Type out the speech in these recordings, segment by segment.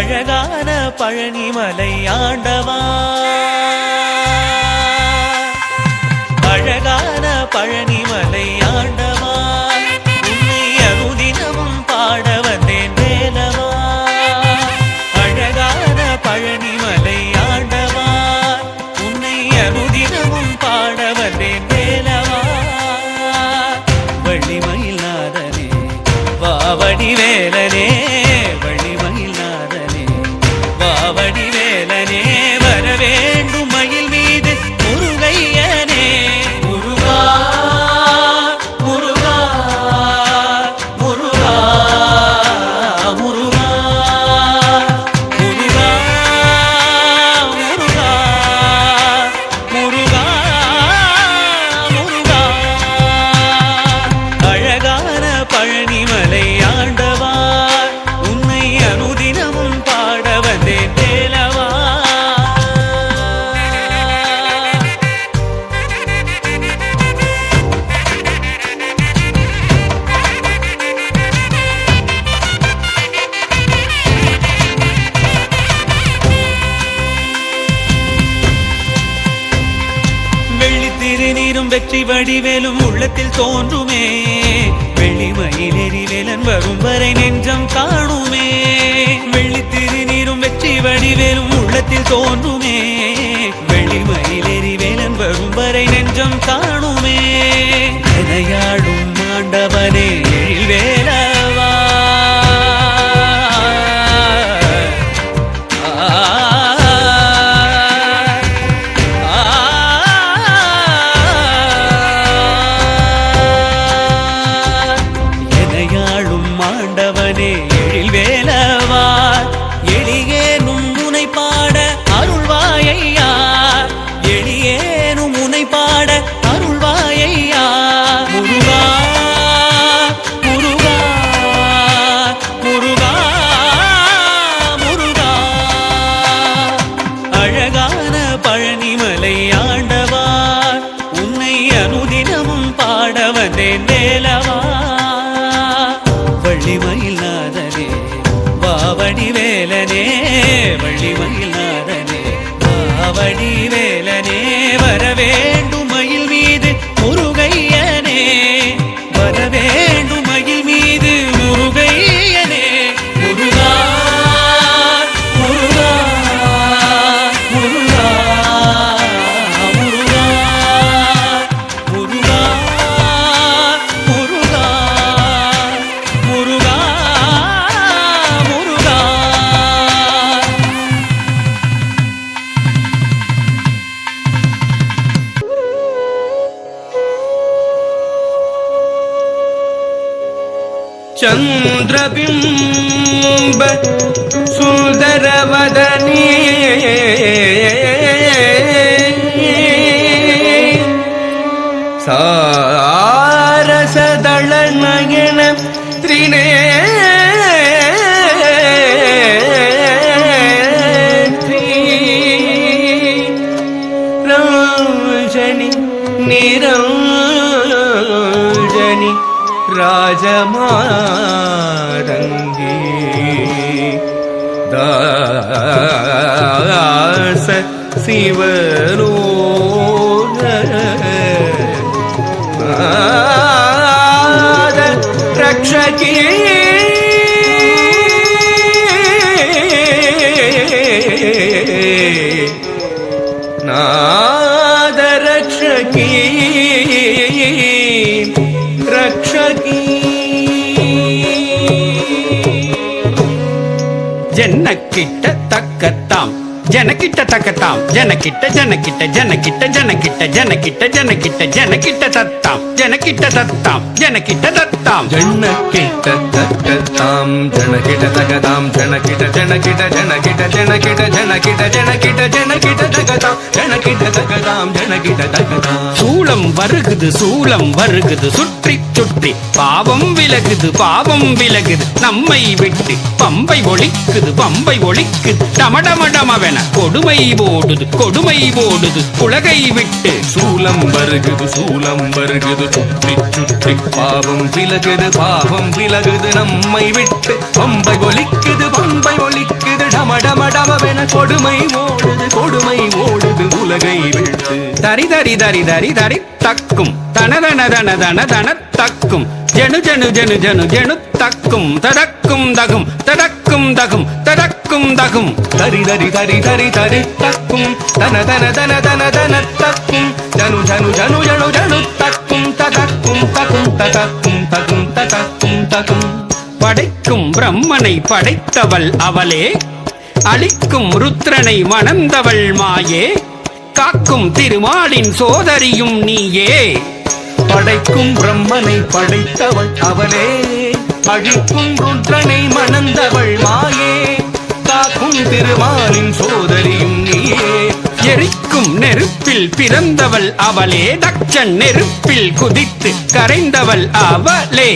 அழகான பழனிமலை ஆண்டவா, அழகான பழனிமலை ஆண்டவா, உன்னை அனுதினமும் பாட வந்தேன் வேலவா. அழகான பழனிமலை ஆண்டவா, உன்னை அனுதினமும் பாட வந்தேன் வேலவா. வள்ளிமயில் நாதனே வாவடி வேலனே, வள்ளிமயில் நாதனே வாவடி வேலனே, வர வேண்டும் மயில் மீது முருகையனே. முருகா முருகா முருகா முருகா முருகா முருகா முருகா முருகா. அழகான பழனிமலை ஆண்டவா, உன்னை அனுதினமும் பாட வந்தேன் வேலவா. வெள்ளி திருநீரும் வெற்றி வடிவேலும் உள்ளத்தில் தோன்றுமே, வெள்ளிமயில் எரிவேலன் வரும் வரை நெஞ்சம் காணுமே. வெள்ளி திருநீரும் வெற்றி வடிவேலும் உள்ளத்தில் தோன்றுமே, வெள்ளிமயில் எரிவேலன் வரும் வரை நெஞ்சம் காணுமே. எனையாடும் ஆண்டவனே எழில்வேலவா, எனையாளும் ஆண்டவனே எழில்வேலவா, எளியேனும் முனை பாட அருள்வாயையா, எளியேனும் முனை பாட அருள்வாயையா. முருகா முருகா முருகா முருகா. அழகான பழனிமலை ஆண்டவா, உன்னை அனுதினமும் பாட வந்தேன் வேலவா. வள்ளிமயில் நாதனே வாவடி வேலனே, வள்ளிமயில் நாதனே வாவடி வேலனே, வர வேண்டும் மயில் மீது முருகையனே, வர வேண்டும் மயில் மீது முருகையனே. முருகா முருகா முருகா முருகா முருகா முருகா முருகா முருகா. चंद्रबिंब सुंदरवदने सारसदलनयन त्रिनेत्री रंजनी निरंजनी राजमारंगी दास शिवरोग रक्षकी नाद रक्षकी रक्षकी. जनकिट्ट तक्कत्ताम जनकिट्ट तक्कत्ताम जनकिट्ट जनकिट्ट जनकिट्ट जनकिट्ट जनकिट्ट जनकिट्ट जनकिट्ट तत्ताम जनकिट्ट तत्ताम जनकिट्ट तत्ताम जनकिट्ट तक्कत्ताम जनकिट्ट तक्कत्ताम जनकिट्ट जनकिट्ट जनकिट्ट जनकिट्ट जनकिट्ट जनकिट्ट जनकिट्ट तक्कत्ताम जनकिट्ट तक्कत्ताम जनकिट्ट तक्कत्ताम. சூலம் வருகுது சுற்றி சுற்றி பாவம் விலகுது நம்மை விட்டு பம்பை ஒழிக்குது டமடமடமவென கொடுமை ஓடுது உலகை விட்டு. சூலம் வருகுது வருகுது சுற்றி சுற்றி பாவம் விலகுது பாவம் விலகுது நம்மை விட்டு பம்பை ஒலிக்குது டம டம டமவென கொடுமை ஓடுது உலகை விட்டு தரி தரி தரி தரி தரி தக்கும் தனதன தன தன தன தக்கும் ஜனு ஜனு ஜனு ஜனு ஜனு தக்கும் தடக்கும் தகும் தடக்கும் தகும் தடக்கும் தகும் தரி தரி தரி தரி தரி தக்கும் தன தன தன தன தன தக்கும் ஜனு ஜனு ஜனு ஜனு ஜனு தக்கும் ததக்கும் தக்கும் ததக்கும் தகும் ததக்கும் தகும் படைக்கும் பிரம்மனை படைத்தவள் அவளே அளிக்கும் ருத்ரனை மணந்தவள் மாயே காக்கும் திருமாலின் சோதரியும் நீயே படைக்கும் பிரம்மனை படைத்தவள் அவளே அழிக்கும் ருத்ரனை மணந்தவள் மாயே காக்கும் திருமாலின் சோதரியும் நீயே எரிக்கும் நெருப்பில் பிறந்தவள் அவளே தட்சன் நெருப்பில் குதித்து கரைந்தவள் அவளே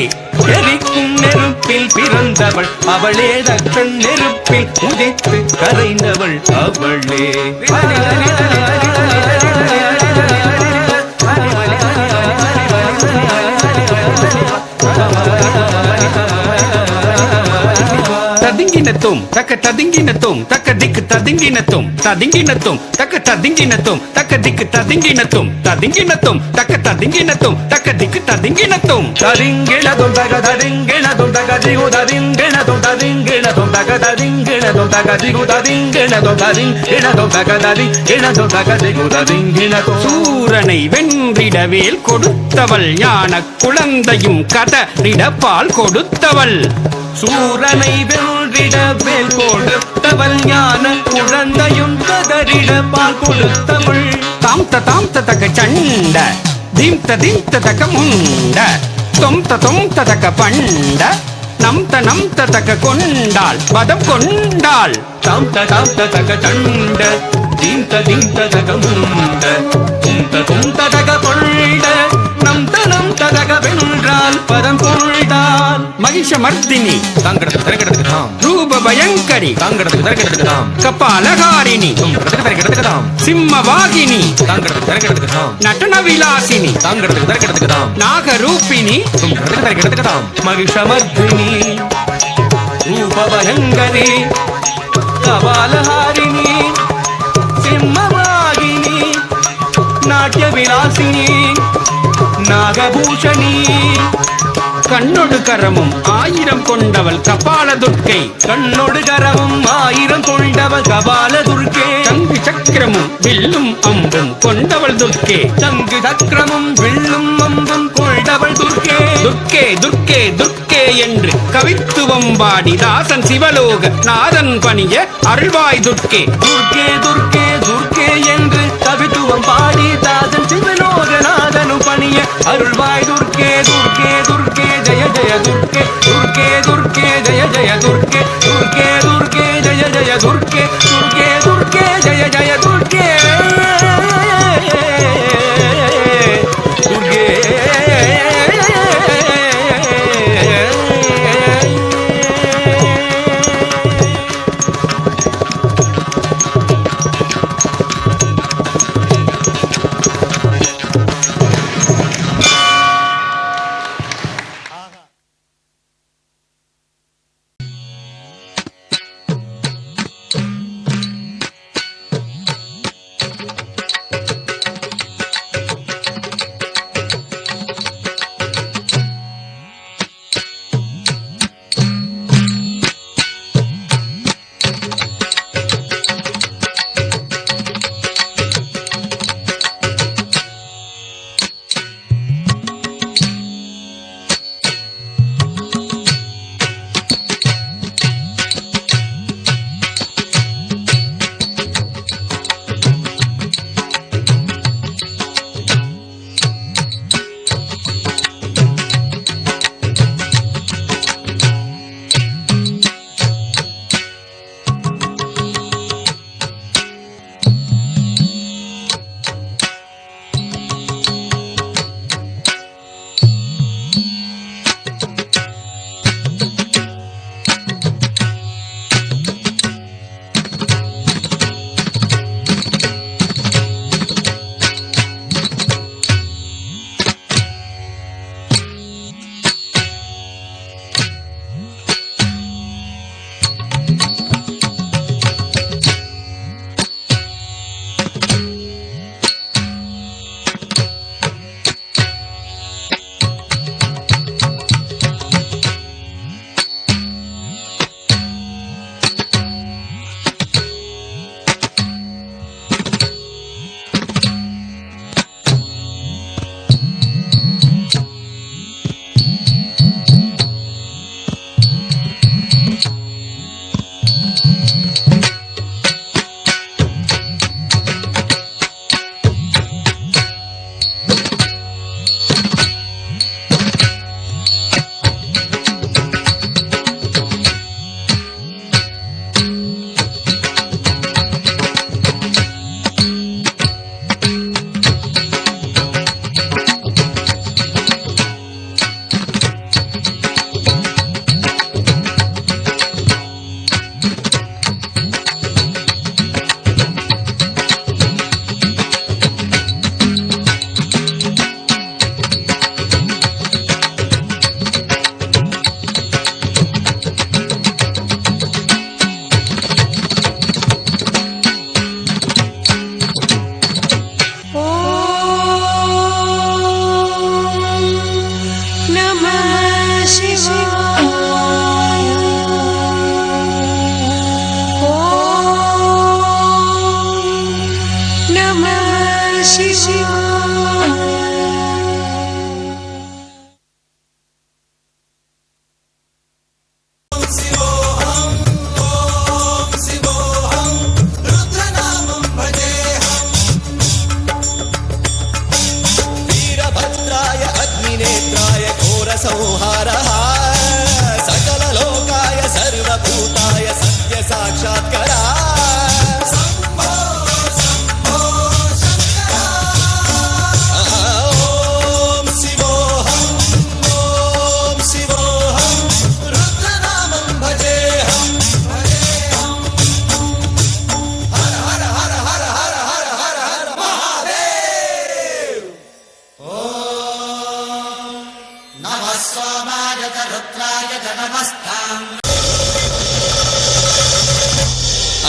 எரிக்கும் நெருப்பில் பிறந்தவள் அவளே தட்சன் நெருப்பில் குதித்து கரைந்தவள் அவளே ததிங்கினத்தும் தக்க ததிங்கினத்தும் தக்க திக்கு ததிங்கினத்தும் ததிங்கினத்தும் தக்க ததிங்கினத்தும் தக்க திக்கு ததிங்கினத்தும் ததிங்கினத்தும் தக்க ததிங்கினத்தும் தக்க திக்கு ததிங்கினத்தும் ததிங்கினதும் தக ததிங்கினதும் தக திகு ததிங்கினதும் ததிங்கினதும் தக ததிங்கினதும் தக திகு ததிங்கினதும் ததிங்கினதும் தக ததிங்கினதும் தக திகு ததிங்கினதும் சூரனை வென்றிடவேல் கொடுத்தவள் ஞான குழந்தையும் கதறிட பால் கொடுத்தவள் சூரனை வென்றிட வேல் கொடுத்தவள் ஞான குழந்தையும் கதறிட பால் கொடுத்தவள் தாம் தக சண்ட தீம் தக முண்ட தொம் தக பண்ட நம் தக கொண்டாள் பதம் கொண்டாள் தாம் தக சண்ட தீம் தக முண்ட தும் தக கொண்ட நம் தக வென்றால் பதம் கொண்டாள் மகிஷமர்தினி தாங்கிறதுக்கு திறக்கிறதுக்கு தாம் ரூப பயங்கரி தாங்கிறதுக்கு திறக்கிறதுக்கு தாம் கபாலகாரிணி துங்கிறதுக்கு திறக்கிறதுக்கு தாம் சிம்மவாகினி தாங்கிறதுக்கு திறக்கிறதுக்கு தாம் நடன விலாசினி தாங்கிறதுக்கு திறக்கிறதுக்கு தாம் நாகரூபிணி துங்கிறதுக்கு திறக்கிறதுக்கு தாம் மகிஷமர்தினி ரூபபயங்கரி கபாலஹாரிணி சிம்மவாகினி நாட்டிய விலாசினி நாகபூஷணி கண்ணொடு கரமும் 1000 கொண்டவள் கபால துர்க்கை கண்ணொடு கரமும் 1000 கொண்டவள் கபால துர்க்கே சங்கு சக்கரமும் வில்லும் அம்பும் கொண்டவள் துர்க்கே சங்கு சக்கரமும் வில்லும் அம்பும் கொண்டவள் துர்க்கே துர்க்கே துர்க்கே துர்க்கே என்று கவித்துவம் பாடி தாசன் சிவலோக நாதன் பணிய அருள்வாய் துர்க்கே துர்க்கே துர்க்கே துர்க்கே என்று கவித்துவம் பாடி தாசன் சிவலோக நாதனு பணிய அருள்வாய் துர்க்கே துர்க்கே துர்க்கே ஜய ஜய துர்க்கே துர்க்கே துர்க்கே ஜய ஜய துர்க்கே துர்க்கே துர்க்கே ஜய ஜய துர்க்கே துர்க்கே துர்க்கே ஜய ஜய துர்க்கே துர்க்கே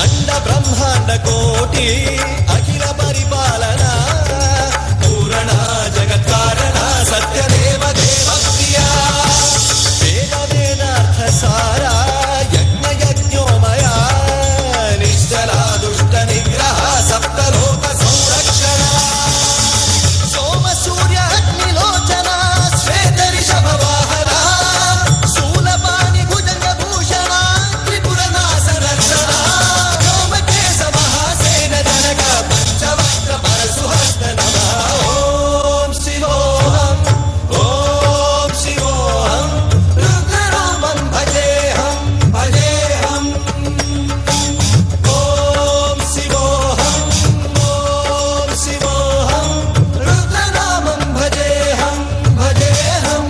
అండ బ్రహ్మాండ కోటి అఖిల పరిపాలన పూరణ జగత్కారణ సత్యదేవ దేవ ప్రియా వేద వేదార్థ సారా యజ్ఞ యజ్ఞోమయా నిశ్చలా దుష్ట నిగ్రహ సప్తలోక సంరక్షణ సోమ సూర్య అగ్నిలోచన శ్వేత రిషభ వాహన శూలపాణి భుజంగ భూషణ త్రిపుర నాశ రక్షణ వ్యోమకేశ మహాసేన జనక పంచవక్ర పరశుహస్త నమః ఓం శివోహం రుద్రరూపం భజేహం భజేహం ఓం శివోహం రుద్రనామం భజేహం భజేహం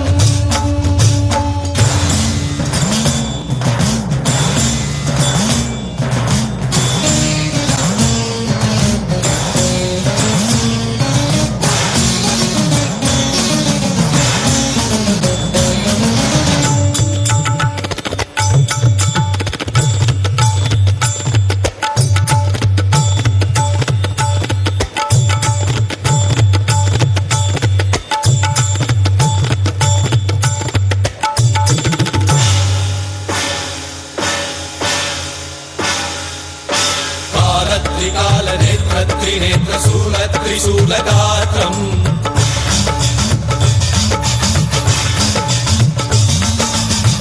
త్రికాల నేత్ర త్రినేత్ర శూల త్రిశూలగాత్రం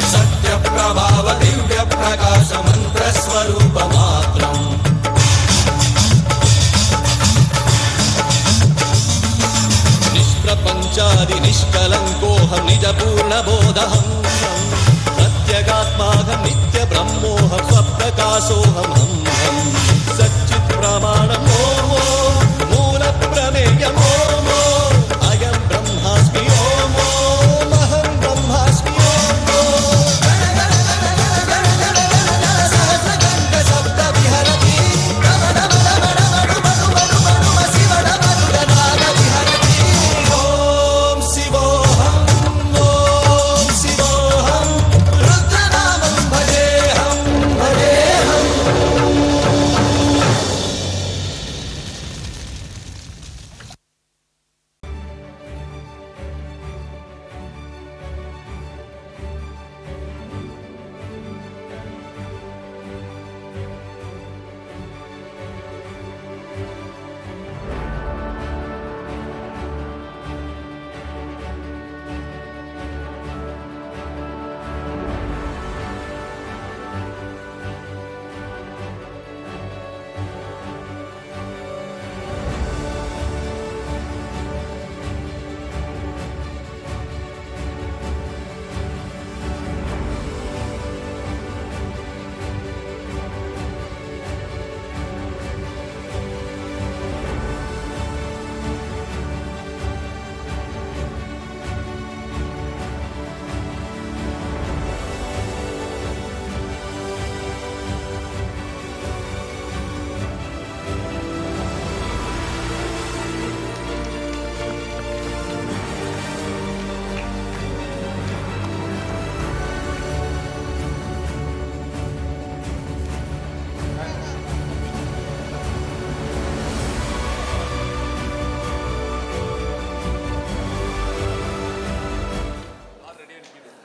సత్య ప్రభావ దివ్య ప్రకాశ మంత్ర స్వరూప మాత్రం నిష్ప్రపంచాది నిష్కలంకోహం నిజ పూర్ణ బోధహం ప్రత్యగాత్మాహం నిత్య బ్రహ్మోహం స్వప్రకాశోహం హం హం